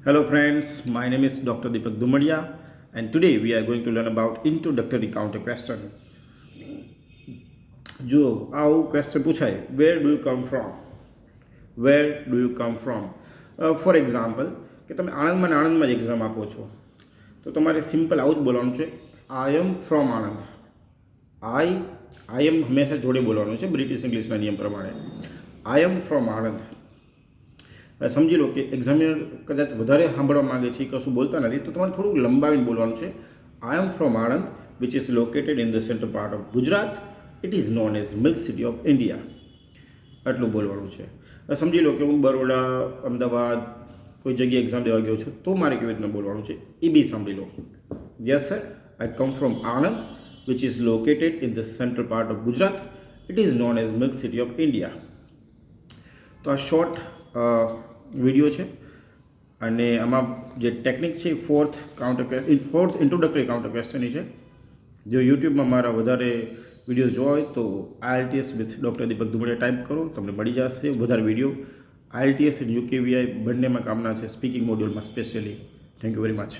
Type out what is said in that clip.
Hello friends, my name is Dr. Deepak Dumadia and today we are going to learn about introductory counter question. જો આવું question પૂછાય, where do you come from? Where do you come from? For example કે તમે આણંદમાં જ exam આપો છો તો તમારે સિમ્પલ આવું જ બોલવાનું છે, આઈ એમ ફ્રોમ આણંદ. આઈ એમ હંમેશા જોડે બોલવાનું છે બ્રિટિશ ઇંગ્લિશના નિયમ પ્રમાણે. આઈ એમ ફ્રોમ આણંદ. સમજી લો કે એક્ઝામિનર કદાચ વધારે સાંભળવા માગે છે, કશું બોલતા નથી, તો તમારે થોડુંક લંબાવીને બોલવાનું છે. I am from Anand which is located in the central part of Gujarat. It is known as milk city of India. આટલું બોલવાનું છે. સમજી લો કે હું બરોડા, અમદાવાદ કોઈ જગ્યાએ એક્ઝામ દેવા ગયો છું, તો મારે કેવી રીતના બોલવાનું છે એ બી સાંભળી લો. Yes sir, I come from Anand which is located in the central part of Gujarat. It is known as milk city of India. તો આ શોર્ટ વિડીયો છે અને આમાં જે ટેકનિક છે ફોર્થ ઇન્ટ્રોડક્ટરી કાઉન્ટર ક્વેશ્ચનની છે. જો યુટ્યુબમાં મારા વધારે વિડીયોઝ જોવા હોય તો IELTS with doctor Deepak Dhumadiya type કરો, તમને મળી જશે વધારે વિડીયો. IELTS અને UKVI બંનેમાં કામના છે, સ્પીકિંગ મોડ્યુલમાં specially. Thank you very much.